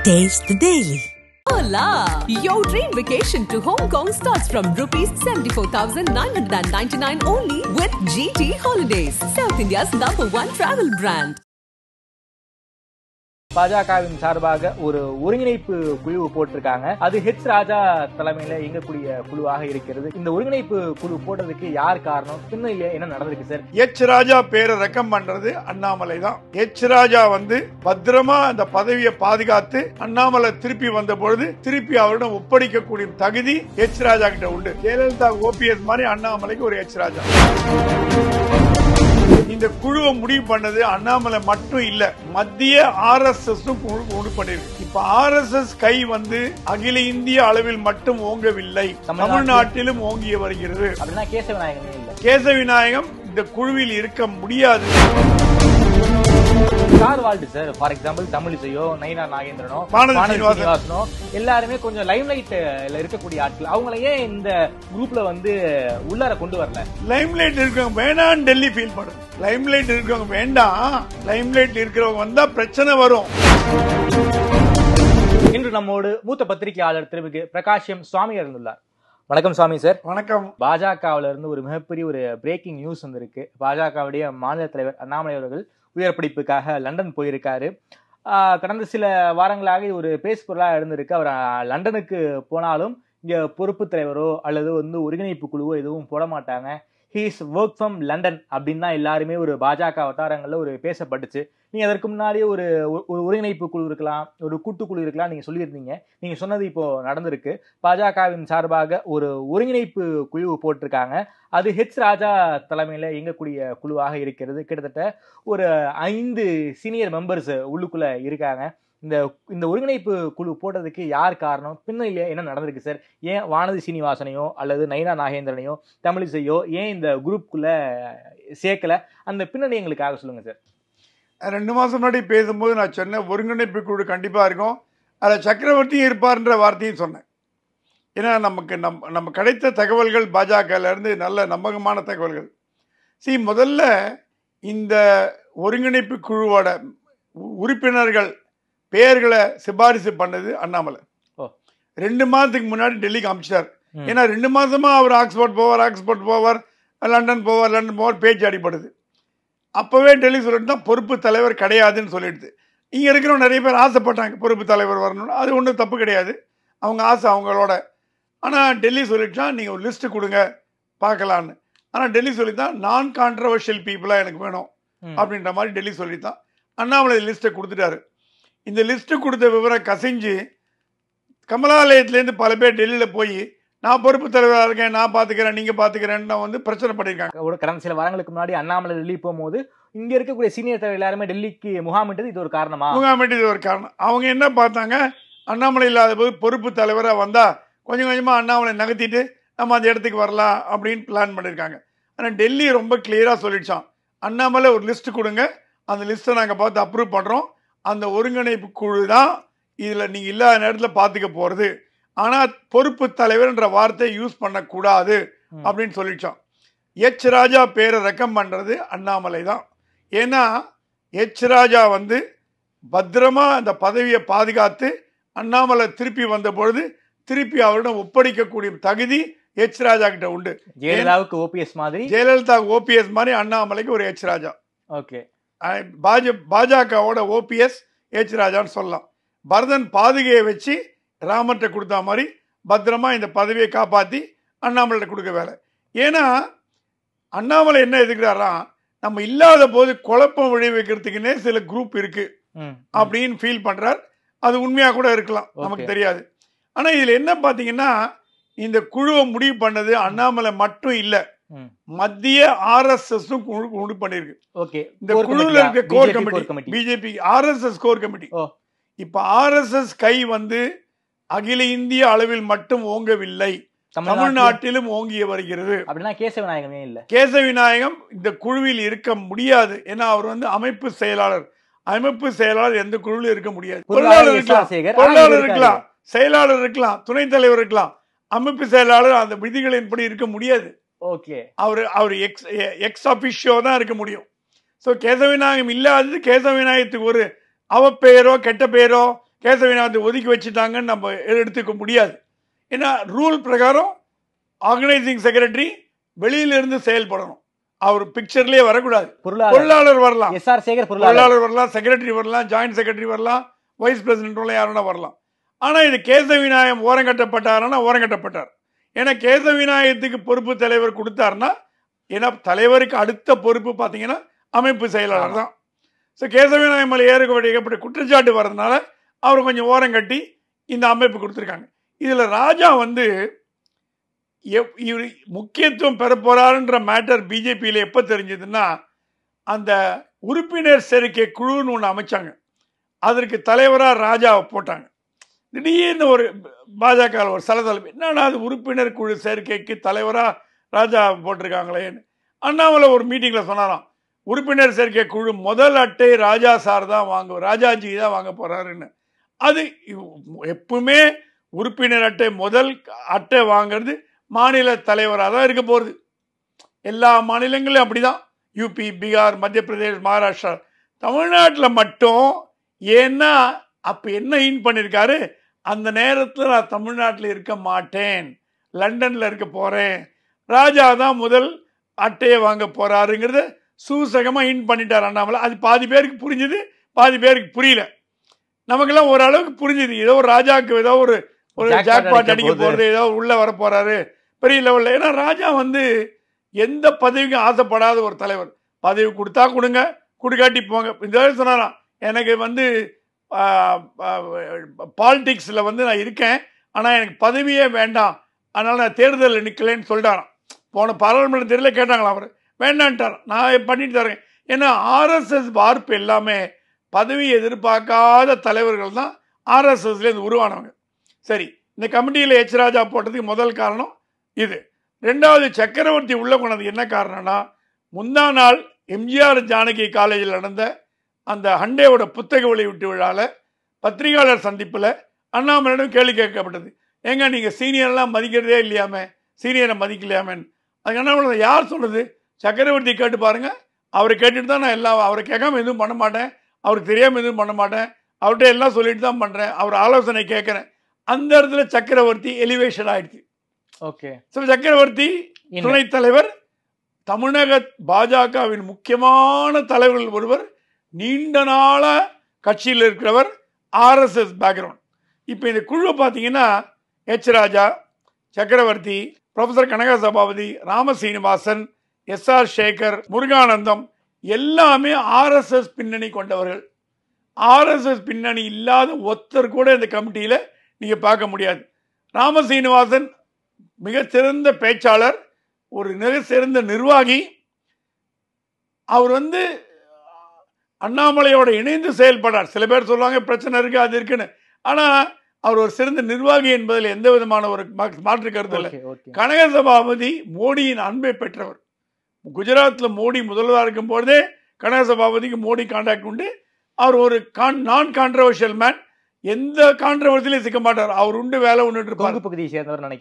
Taste the Daily. Hola! Your dream vacation to Hong Kong starts from rupees 74,999 only with GT Holidays, South India's #1 travel brand. பாஜகவின் சார்பாக ஒரு ஒருங்கிணைப்பு குழு போட்டிருக்காங்க. அது ஹெச் ராஜா தலைமையில இயங்கக்கூடிய குழுவாக இருக்கிறது. இந்த ஒருங்கிணைப்பு குழு போட்டதுக்கு யார் காரணம், பின்னில என்ன நடந்திருக்கு சார்? ஹெச் ராஜா பேரை ரெக்கம் பண்றது அண்ணாமலை தான். ஹெச் ராஜா பத்திரமா அந்த பதவியை பாதுகாத்து அண்ணாமலை திருப்பி வந்த பொழுது திருப்பி அவரிடம் ஒப்படைக்கக்கூடிய தகுதி ஹெச் ராஜா கிட்ட உண்டு. ஜெயலலிதா ஓபிஎஸ் மாதிரி அண்ணாமலைக்கு ஒரு ஹெச் ராஜா. இந்த குழுவை முடிவு பண்ணது அண்ணாமலை மட்டும் இல்ல, மத்திய RSS முடிவு பண்ணிருக்கு. இப்ப RSS கை அகில இந்திய அளவில் மட்டும் ஓங்கவில்லை, தமிழ்நாட்டிலும் ஓங்கி வருகிறது. கேசவ விநாயகம் இந்த குழுவில் இருக்க முடியாது. சார் ஃபார் எக்ஸாம்பிள் தமிழிசையோ நயினா நாகேந்திரனோ சீனிவாசனோ எல்லாருமே கொஞ்சம் லைம் லைட்ல இருக்கக்கூடிய ஆட்கள். அவங்களை ஏன் இந்த குரூப்ல உள்ளார கொண்டு வரல? லைம் லைட் இருக்கவங்க வேணாம் டெல்லி ஃபீல் பண்ணும். லைம் லைட் இருக்கவங்க வேண்டாம், லைம் லைட் இருக்கிறவங்க வந்தா பிரச்சனை வரும். இன்று நம்மோடு மூத்த பத்திரிகையாளர் திரு பிரகாஷம் சுவாமி இருந்துள்ளார். வணக்கம் சுவாமி சார். வணக்கம். பாஜகவில இருந்து ஒரு மிகப்பெரிய ஒரு பிரேக்கிங் நியூஸ் வந்திருக்கு. பாஜகவுடைய மாநில தலைவர் அண்ணாமலை அவர்கள் உயர் படிப்புக்காக லண்டன் போயிருக்காரு. கடந்த சில வாரங்களாக ஒரு பேசுபொருளாக இருந்திருக்கு. அவர் லண்டனுக்கு போனாலும் இங்க பொறுப்பு தலைவரோ அல்லது ஒருங்கிணைப்பு குழுவோ எதுவும் போட மாட்டாங்க. ஹீஸ் ஒர்க் ஃப்ரம் லண்டன் அப்படின்னு தான் எல்லாருமே ஒரு பாஜக வட்டாரங்கள்ல ஒரு பேசப்பட்டுச்சு. நீங்க அதற்கு முன்னாடியே ஒரு ஒருங்கிணைப்பு குழு இருக்கலாம், ஒரு கூட்டுக்குழு இருக்கலாம் நீங்க சொல்லியிருந்தீங்க. நீங்க சொன்னது இப்போ நடந்திருக்கு. பாஜகவின் சார்பாக ஒரு ஒருங்கிணைப்பு குழு போட்டிருக்காங்க. அது ஹெச் ராஜா தலைமையில இயங்கக்கூடிய குழுவாக இருக்கிறது. கிட்டத்தட்ட ஒரு 5 சீனியர் மெம்பர்ஸ் உள்ளுக்குள்ள இருக்காங்க. இந்த ஒருங்கிணைப்பு குழு போட்டதுக்கு யார் காரணம், பின்னில என்ன நடந்திருக்கு சார்? ஏன் வானதி சீனிவாசனையோ அல்லது நயினா நாகேந்திரனையோ தமிழிசையோ ஏன் இந்த குரூப்புக்குள்ள சேர்க்கல? அந்த பின்னணி எங்களுக்காக சொல்லுங்க சார். 2 மாசம் முன்னாடி பேசும்போது நான் சொன்னேன் ஒருங்கிணைப்பு குழு கண்டிப்பா இருக்கும், அதில் சக்கரவர்த்தியும் இருப்பார்ன்ற வார்த்தையும் சொன்னேன். ஏன்னா நம்ம கிடைத்த தகவல்கள் பாஜகல இருந்து நல்ல நம்பகமான தகவல்கள். முதல்ல இந்த ஒருங்கிணைப்பு குழுவோட உறுப்பினர்கள் பெயர்களை சிபாரிசு பண்ணது அண்ணாமலை. 2 மாதத்துக்கு முன்னாடி டெல்லிக்கு அமிச்சார். ஏன்னா 2 மாசமா அவர் ஆக்ஸ்போர்ட் போவார், லண்டன் போவார் பேச்சு அடிப்படுது. அப்பவே டெல்லி சொல்லிட்டு தான் பொறுப்பு தலைவர் கிடையாதுன்னு சொல்லிடுது. இங்க இருக்கிறவங்க நிறைய பேர் ஆசைப்பட்டாங்க பொறுப்பு தலைவர் வரணும்னு. அது ஒன்றும் தப்பு கிடையாது, அவங்க ஆசை அவங்களோட. ஆனால் டெல்லி சொல்லிட்டான் நீங்க ஒரு லிஸ்ட் கொடுங்க பார்க்கலான்னு. ஆனால் டெல்லி சொல்லித்தான் நான் கான்ட்ரவர்ஷியல் பீப்புளா எனக்கு வேணும் அப்படின்ற மாதிரி டெல்லி சொல்லித்தான். அண்ணாமலை லிஸ்ட்டை கொடுத்துட்டாரு. இந்த லிஸ்ட்டு கொடுத்த விவரம் கசிஞ்சு கமலாலயத்திலேருந்து பல பேர் டெல்லியில் போய் நான் பொறுப்பு தலைவராக இருக்கேன், நான் பார்த்துக்கிறேன், நீங்கள் பார்த்துக்கிறேன்னு பிரச்சனை பண்ணியிருக்காங்க. கடந்த சில வாரங்களுக்கு முன்னாடி அண்ணாமலை டெல்லி போகும்போது இங்கே இருக்கக்கூடிய சீனியர் தலைவர் எல்லாருமே டெல்லிக்கு முகாமிட்டது இது ஒரு காரணமா? முகாமிட்டது ஒரு காரணம். அவங்க என்ன பார்த்தாங்க, அண்ணாமலை இல்லாத போது பொறுப்பு தலைவராக வந்தால் கொஞ்சம் கொஞ்சமாக அண்ணாமலை நகர்த்திட்டு நம்ம அந்த இடத்துக்கு வரலாம் அப்படின்னு பிளான் பண்ணியிருக்காங்க. ஆனால் டெல்லி ரொம்ப கிளியராக சொல்லிடுச்சான், அண்ணாமலை ஒரு லிஸ்ட்டு கொடுங்க, அந்த லிஸ்ட்டை நாங்கள் பார்த்து அப்ரூவ் பண்ணுறோம், அந்த ஒருங்கிணைப்பு குழு தான் இதில் நீங்கள் இல்லாத நேரத்தில் பார்த்துக்க போகிறது, ஆனால் பொறுப்பு தலைவர்ன்ற வார்த்தை யூஸ் பண்ணக்கூடாது அப்படின்னு சொல்லிடுச்சோம். ஹெச் ராஜா பேரை ரெக்கம் பண்ணுறது அண்ணாமலை தான். ஏன்னா ஹெச் ராஜா பத்திரமா அந்த பதவியை பாதுகாத்து அண்ணாமலை திருப்பி வந்த பொழுது திருப்பி அவரிடம் ஒப்படைக்கக்கூடிய தகுதி ஹெச் ராஜா கிட்ட உண்டு. ஜெயலலிதா ஓபிஎஸ் மாதிரி அண்ணாமலைக்கு ஒரு ஹெச் ராஜா. ஓகே, பாஜகவோட ஓபிஎஸ் ஹெச் ராஜான்னு சொல்லலாம். பரதன் பாதுகையை வச்சு ராமர்கிட்ட கொடுத்த மாதிரி பத்திரமா இந்த பதவியை காப்பாற்றி அண்ணாமலை கொடுக்க வேலை. ஏன்னா அண்ணாமலை என்ன எதுக்குறாரா, நம்ம இல்லாத போது குழப்பம் விளைவிக்கிறதுக்குன்னே சில குரூப் இருக்கு அப்படின்னு ஃபீல் பண்றார். அது உண்மையா கூட இருக்கலாம், நமக்கு தெரியாது. ஆனா இதுல என்ன பாத்தீங்கன்னா, இந்த குழுவை முடிவு பண்ணது அண்ணாமலை மட்டும் இல்ல, மத்திய RSS முடிவு பண்ணிருக்கு. இந்த குழுல இருக்க core committee BJP RSS core committee. இப்ப RSS கை அகில இந்திய அளவில் மட்டும் ஓங்கவில்லை, தமிழ்நாட்டிலும் ஓங்கி வருகிறது. கேசவ விநாயகம் இந்த குழுவில் இருக்க முடியாது. ஏன்னா அவர் அமைப்பு செயலாளர். அமைப்பு செயலாளர் எந்த குழுவில் இருக்க முடியாது. பொருளாளர் இருக்கலாம், செயலாளர் இருக்கலாம், துணைத் தலைவர் இருக்கலாம், அமைப்பு செயலாளர் அந்த விதிகளின்படி இருக்க முடியாது. அவர் எக்ஸ் அபிஷியோ தான் இருக்க முடியும். கேசவ விநாயகம் இல்லாதது கேசவ விநாயகத்துக்கு ஒரு அவ பெயரோ கெட்ட பெயரோ கேசவிநாதத்தை ஒதுக்கி வச்சுட்டாங்கன்னு நம்ம எடுத்துக்க முடியாது. ஏன்னா ரூல் பிரகாரம் ஆர்கனைசிங் செக்ரட்டரி வெளியிலிருந்து செயல்படணும். அவர் பிக்சர்லேயே வரக்கூடாது. பொருளாளர் வரலாம், பொருளாளர் வரலாம், செக்ரட்டரி வரலாம், ஜாயிண்ட் செக்ரட்டரி வரலாம், வைஸ் பிரசிடென்ட் யாருன்னா வரலாம். ஆனால் இது கேசவிநாயகம் ஓரங்கட்டப்பட்டாருன்னா ஓரங்கட்டப்பட்டார். ஏன்னா கேசவிநாயகத்துக்கு பொறுப்பு தலைவர் கொடுத்தாருன்னா, ஏன்னா தலைவருக்கு அடுத்த பொறுப்பு பார்த்தீங்கன்னா அமைப்பு செயலாளர் தான். ஸோ கேசவிநாயகம் மேலே ஏற்பட்ட குற்றச்சாட்டு வர்றதுனால அவர் கொஞ்சம் ஓரங்கட்டி இந்த அமைப்பு கொடுத்துருக்காங்க. இதில் ராஜா வந்து இவர் முக்கியத்துவம் பெற போறாருன்ற மேட்டர் பிஜேபியில் எப்போ தெரிஞ்சதுன்னா, அந்த உறுப்பினர் சேர்க்கை குழுன்னு ஒன்று அமைச்சாங்க. அதற்கு தலைவராக ராஜாவை போட்டாங்க. திடீர்னு ஒரு பாஜக ஒரு சலசலப்பு, என்னன்னா அது உறுப்பினர் குழு சேர்க்கைக்கு தலைவராக ராஜா போட்டிருக்காங்களேன்னு. அண்ணாமலை ஒரு மீட்டிங்கில் சொன்னாராம், உறுப்பினர் சேர்க்கை குழு முதல் அட்டை ராஜா சார் தான் ராஜாஜி தான் வாங்க போறாருன்னு. அது எப்பவுமே உறுப்பினர் அட்டை முதல் அட்டை வாங்கிறது மாநில தலைவராக தான் இருக்க போகுது. எல்லா மாநிலங்களும் அப்படிதான், யூபி, பீகார், மத்திய பிரதேஷ், மகாராஷ்டிரா. தமிழ்நாட்டில் மட்டும் ஏன்னா அப்போ என்ன இன் பண்ணியிருக்காரு, அந்த நேரத்தில் நான் தமிழ்நாட்டில் இருக்க மாட்டேன், லண்டனில் இருக்க போகிறேன், ராஜா தான் முதல் அட்டையை வாங்க போகிறாருங்கிறத சூசகமாக இன் பண்ணிட்டார் அண்ணாமலை. அது பாதி பேருக்கு புரிஞ்சுது, பாதி பேருக்கு புரியல. நமக்கெல்லாம் ஓரளவுக்கு புரிஞ்சுது, ஏதோ ஒரு ராஜாவுக்கு ஏதோ ஒரு ஜாக்பாட் அடிக்க போகிறது, ஏதோ உள்ளே வர போகிறாரு பெரிய லெவலில். ஏன்னா ராஜா வந்து எந்த பதவிக்கும் ஆசைப்படாத ஒரு தலைவர். பதவி கொடுத்தா கொடுங்க, கொடுக்காட்டி போங்க. இந்த சொன்னாராம், எனக்கு வந்து பாலிடிக்ஸில் வந்து நான் இருக்கேன், ஆனால் எனக்கு பதவியே வேண்டாம், அதனால் நான் தேர்தலில் நிற்கலேன்னு சொல்லிட்டாராம். போன பாராளுமன்ற தேர்தலில் கேட்டாங்களா, அவர் வேண்டான்ட்டார், நான் பண்ணிட்டு தரேன். ஏன்னா ஆர்எஸ்எஸ் வார்ப்பு எல்லாமே பதவி எதிர்பார்க்காத தலைவர்கள் தான் ஆர்எஸ்எஸ்லேருந்து உருவானவங்க. சரி, இந்த கமிட்டியில் எச் ராஜா போட்டதுக்கு முதல் காரணம் இது. ரெண்டாவது, சக்கரவர்த்தி உள்ள கொண்டது என்ன காரணம்னா, முந்தா நாள் எம்ஜிஆர் ஜானகி காலேஜில் நடந்த அந்த ஹண்டேவோட புத்தக வெளியீட்டு விழாவில் பத்திரிகையாளர் சந்திப்பில் அண்ணாமலையிடம் கேள்வி கேட்கப்பட்டது, ஏங்க நீங்கள் சீனியர்லாம் மதிக்கிறதே இல்லையாமே, சீனியரை மதிக்கலையாமேன்னு. அதுக்கு அண்ணாமலை, யார் சொல்கிறது, சக்கரவர்த்தி கேட்டு பாருங்க, அவரை கேட்டுட்டு தான் நான் எல்லாம், அவரை கேட்காம எதுவும் பண்ண மாட்டேன், அவருக்கு தெரியாமல் எதுவும் பண்ண மாட்டேன், அவர்கிட்ட எல்லாம் சொல்லிட்டு தான் பண்ணுறேன், அவர் ஆலோசனை கேட்குறேன். அந்த இடத்துல சக்கரவர்த்தி எலிவேஷன் ஆயிடுச்சு. ஓகே, சக்கரவர்த்தி துணைத் தலைவர், தமிழக பாஜகவின் முக்கியமான தலைவர்கள் ஒருவர், நீண்ட நாள கட்சியில் இருக்கிறவர், ஆர்எஸ்எஸ் பேக்ரவுண்ட். இப்போ இந்த குழு பார்த்தீங்கன்னா எச் ராஜா, சக்கரவர்த்தி, ப்ரொஃபசர் கனக சபாபதி, ராமசீனிவாசன், எஸ்ஆர் சேகர், முருகானந்தம் எல்லாமே ஆர்எஸ்எஸ் பின்னணி கொண்டவர்கள். ஆர்எஸ்எஸ் பின்னணி இல்லாத ஒருத்தர் கூட இந்த கமிட்டியில் நீங்கள் பார்க்க முடியாது. ராமசீனிவாசன் மிகச்சிறந்த பேச்சாளர், ஒரு மிக சிறந்த நிர்வாகி. அவர் வந்து அண்ணாமலையோட இணைந்து செயல்படார். சில பேர் சொல்லுவாங்க பிரச்சனை இருக்கு, அது இருக்குன்னு. ஆனால் அவர் ஒரு சிறந்த நிர்வாகி என்பதில் எந்த விதமான ஒரு மாற்று கருத்து இல்லை. கனக சபாபதி மோடியின் அன்பை பெற்றவர். குஜராத்தில் மோடி முதல்வராக இருக்கும் பொழுதே கனக சபாபதிக்கு மோடி கான்டாக்ட் உண்டு. அவர் ஒரு நான் கான்ட்ரவர்ஷியல் மேன், எந்த கான்ட்ரவர்சிலையும் சிக்க மாட்டார். அவர் உண்டு வேலை ஒன்று இருப்பார்.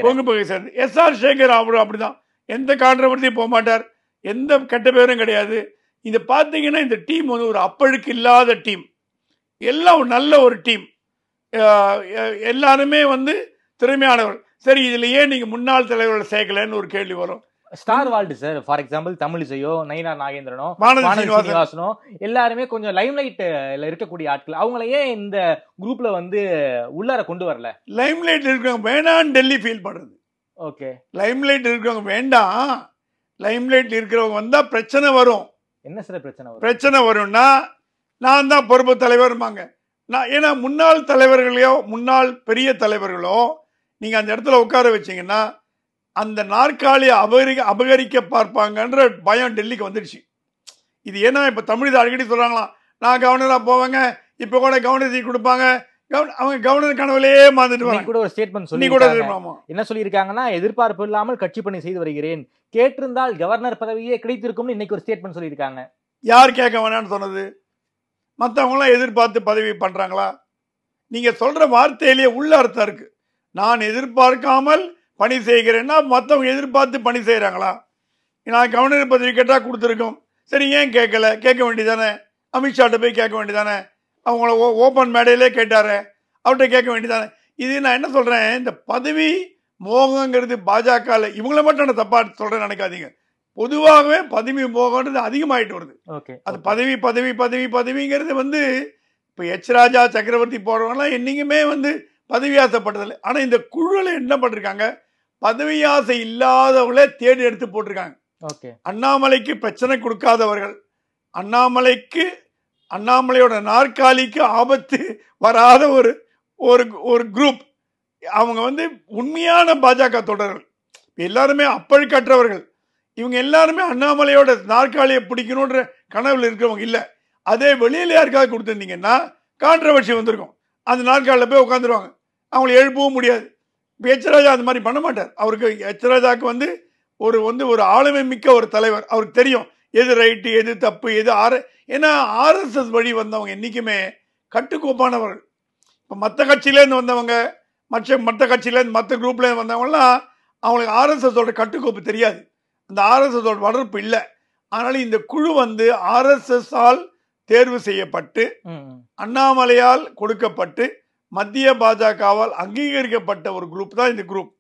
கொங்கு பகுதியை சேர்ந்து எஸ்ஆர் சேகர் அவரும் அப்படிதான், எந்த கான்ட்ரவர்சியும் போக மாட்டார், எந்த கெட்ட பேரும் கிடையாது. இதை பார்த்தீங்கன்னா இந்த டீம் வந்து ஒரு அப்பழுக்கு இல்லாத டீம், எல்லாம் ஒரு நல்ல ஒரு டீம், எல்லாருமே வந்து திறமையானவர். சரி, இதுல ஏன் நீங்க முன்னாள் தலைவர்களை சேர்க்கலன்னு ஒரு கேள்வி வரும். ஸ்டார் வால்டு சார், ஃபார் எக்ஸாம்பிள் தமிழிசையோ, நயினார் நாகேந்திரனோ, சீனிவாசனோ எல்லாருமே கொஞ்சம் லைம் லைட்ல இருக்கக்கூடிய ஆட்கள். அவங்கள ஏன் இந்த குரூப்ல வந்து உள்ளார கொண்டு வரல? லைம் லைட் இருக்கிறவங்க வேண்டாம் டெல்லி ஃபீல் பண்றது. ஓகே, லைம் லைட் இருக்கிறவங்க வேண்டாம், லைம் லைட் இருக்கிறவங்க வந்தா பிரச்சனை வரும். என்ன சார் பிரச்சனை வரும்? பிரச்சனை வரும்னா நான் தான் பொறுப்பு தலைவர்மாங்க. நான் ஏன்னா முன்னாள் தலைவர்களையோ முன்னாள் பெரிய தலைவர்களோ நீங்க அந்த இடத்துல உட்கார வச்சீங்கன்னா அந்த நாற்காலியை அபகரிக்க பார்ப்பாங்கன்ற பயம் டெல்லிக்கு வந்துடுச்சு. இது ஏன்னா இப்ப தமிழ் அடிக்கடி சொல்றாங்களாம், நான் கவர்னரா போவாங்க, இப்ப கூட கவர்னர் சீட் கொடுப்பாங்க, அவங்க கவர்னர் கனவுலேயே மாந்துட்டு கூட ஒரு ஸ்டேட்மெண்ட் சொல்லி என்ன சொல்லியிருக்காங்கன்னா, எதிர்பார்ப்பு இல்லாமல் கட்சி பணி செய்து வருகிறேன், கேட்டிருந்தால் கவர்னர் பதவியே கிடைத்திருக்கும்னு இன்னைக்கு ஒரு ஸ்டேட்மெண்ட் சொல்லியிருக்காங்க. யார் கேட்க வேணாம்னு சொன்னது? மற்றவங்களாம் எதிர்பார்த்து பதவி பண்றாங்களா? நீங்க சொல்ற வார்த்தையிலேயே உள்ள அர்த்தம் இருக்கு. நான் எதிர்பார்க்காமல் பணி செய்கிறேன்னா மற்றவங்க எதிர்பார்த்து பணி செய்யறாங்களா? நான் கவர்னர் பதவி கேட்டா கொடுத்துருக்கோம், சரி ஏன் கேட்கல? கேட்க வேண்டியதானே, அமித்ஷாட்ட போய் கேட்க வேண்டியதானே, அவங்கள ஓப்பன் மேடையிலே கேட்டாரு. அவர்கிட்ட கேட்க வேண்டியதானே. இது நான் என்ன சொல்றேன், இந்த பதவி மோகங்கிறது பாஜக இவங்களை மட்டும் நான் தப்பா சொல்றேன்னு நினைக்காதீங்க. பொதுவாகவே பதவி மோகன்றது அதிகமாயிட்டு வருது. அது பதவி பதவி பதவி பதவிங்கிறது வந்து இப்போ எச் ராஜா சக்கரவர்த்தி போடுறவங்கலாம் என்னைக்குமே வந்து பதவி ஆசைப்பட்டதில்லை. ஆனால் இந்த குழுவில் என்ன பண்ணிருக்காங்க, பதவி ஆசை இல்லாதவங்களே தேடி எடுத்து போட்டிருக்காங்க. அண்ணாமலைக்கு பிரச்சனை கொடுக்காதவர்கள், அண்ணாமலையோட நாற்காலிக்கு ஆபத்து வராத ஒரு குரூப், அவங்க வந்து உண்மையான பாஜக தொடர்கள், எல்லாருமே அப்பழுக்கற்றவர்கள். இவங்க எல்லாருமே அண்ணாமலையோட நாற்காலியை பிடிக்கணுன்ற கனவுல இருக்கிறவங்க இல்லை. அதே வெளியில யாருக்காவது கொடுத்துருந்தீங்கன்னா கான்ட்ரவர்சி வந்திருக்கும். அந்த நாற்காலில் போய் உட்காந்துருவாங்க, அவங்களை எழுப்பவும் முடியாது. எச் ராஜா அந்த மாதிரி பண்ண மாட்டார். அவருக்கு எச் ராஜாவுக்கு வந்து ஒரு ஆளுமை மிக்க ஒரு தலைவர். அவருக்கு தெரியும் எது ரைட்டு எது தப்பு எது ஏன்னா ஆர்எஸ்எஸ் வழி வந்தவங்க என்றைக்குமே கட்டுக்கோப்பானவர்கள். இப்போ மற்ற கட்சியிலேருந்து வந்தவங்க, மற்ற கட்சியிலேருந்து மற்ற குரூப்லேருந்து வந்தவங்கலாம் அவங்களுக்கு ஆர்எஸ்எஸோட கட்டுக்கோப்பு தெரியாது, அந்த ஆர்எஸ்எஸோட வளர்ப்பு இல்லை. அதனால இந்த குழு வந்து ஆர்எஸ்எஸ்ஸால் தேர்வு செய்யப்பட்டு அண்ணாமலையால் கொடுக்கப்பட்டு மத்திய பாஜகவால் அங்கீகரிக்கப்பட்ட ஒரு குரூப் தான் இந்த குரூப்.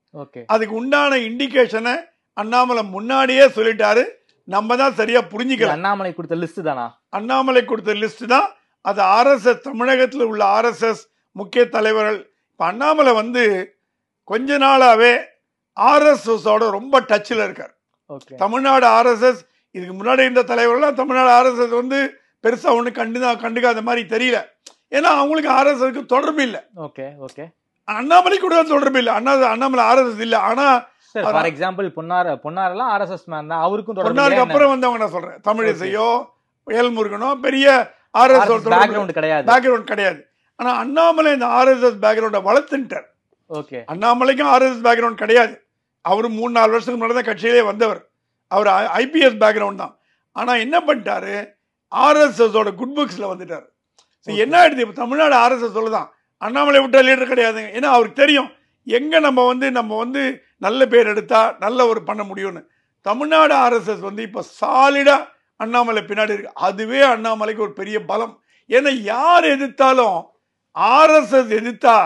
அதுக்கு உண்டான இண்டிகேஷனை அண்ணாமலை முன்னாடியே சொல்லிட்டாரு. நம்ம தான் சரியா புரிஞ்சுக்கலாம். அண்ணாமலை கொடுத்த லிஸ்ட் தானா? அண்ணாமலை கொடுத்த லிஸ்ட் தான் அது. ஆர்எஸ்எஸ் தமிழகத்தில் உள்ள ஆர்எஸ்எஸ் முக்கிய தலைவர்கள். இப்போ அண்ணாமலை வந்து கொஞ்ச நாளாவே ஆர்எஸ்எஸோட ரொம்ப டச்சில் இருக்கார். தமிழ்நாடு ஆர்எஸ்எஸ் இதுக்கு முன்னாடி இருந்த தலைவர்கள்லாம் தமிழ்நாடு ஆர்எஸ்எஸ் வந்து பெருசா ஒண்ணு கண்டுக்காத மாதிரி தெரியல. ஏன்னா அவங்களுக்கு ஆர்எஸ்எஸ்க்கு தொடர்பு இல்லை. அண்ணாமலை கூட தொடர்பு இல்லை. அண்ணாமலை ஆர்எஸ்எஸ் இல்லை. ஆனா ஃபார் எக்ஸாம்பிள் பொன்னாரெல்லாம் ஆர்எஸ்எஸ் மேன் தான். அவருக்கும் பொன்னாருக்கு அப்புறம் வந்தவங்க நான் சொல்றேன், தமிழிசையோ வேல்முருகனோ பெரிய ஆர்எஸ்எஸ் பேக்ரவுண்ட் கிடையாது. ஆனா அண்ணாமலை இந்த ஆர்எஸ்எஸ் பேக்ரவுண்ட வளர்த்துட்டார். அண்ணாமலைக்கும் ஆர்எஸ்எஸ் பேக்ரவுண்ட் கிடையாது. அவரு 3-4 வருஷத்துக்கு முன்னாடி தான் கட்சியிலே வந்தவர். அவர் ஐபிஎஸ் பேக்ரவுண்ட் தான். ஆனா என்ன பண்ணிட்டாரு, ஆர்எஸ்எஸோட குட் புக்ஸ்ல வந்துட்டாரு. என்ன ஆயிடுது, இப்போ தமிழ்நாடு ஆர்எஸ்எஸ் சொல்லதான் அண்ணாமலை விட்ட லீடர் கிடையாதுங்க. ஏன்னா அவருக்கு தெரியும் எங்க நம்ம வந்து நல்ல பேர் எடுத்தா நல்ல ஒரு பண்ண முடியும்னு. தமிழ்நாடு ஆர்எஸ்எஸ் வந்து இப்ப சாலிடா அண்ணாமலை பின்னாடி இருக்கு. அதுவே அண்ணாமலைக்கு ஒரு பெரிய பலம். ஏன்னா யார் எதிர்த்தாலும் ஆர்எஸ்எஸ் எதிர்த்தா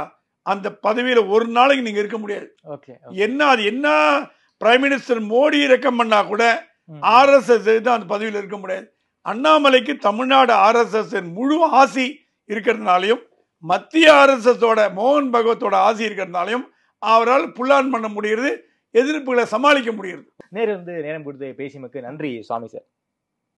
அந்த பதவியில ஒரு நாளைக்கு நீங்க இருக்க முடியாது. என்ன பிரைம் மினிஸ்டர் மோடி ரெக்கமெண்ட் பண்ணா கூட ஆர்எஸ்எஸ் எதிர்த்து அந்த பதவியில் இருக்க முடியாது. அண்ணாமலைக்கு தமிழ்நாடு ஆர்எஸ்எஸ் முழு ஆசி இருக்கிறதுனாலையும் மத்திய ஆர்எஸ்எஸோட மோகன் பகவத்தோட ஆசி இருக்கிறதுனாலையும் அவரால் புல்லான் பண்ண முடியுது, எதிர்ப்புகளை சமாளிக்க முடியுது. நேரம் கொடுத்து பேசியமைக்கு நன்றி சுவாமி சார்.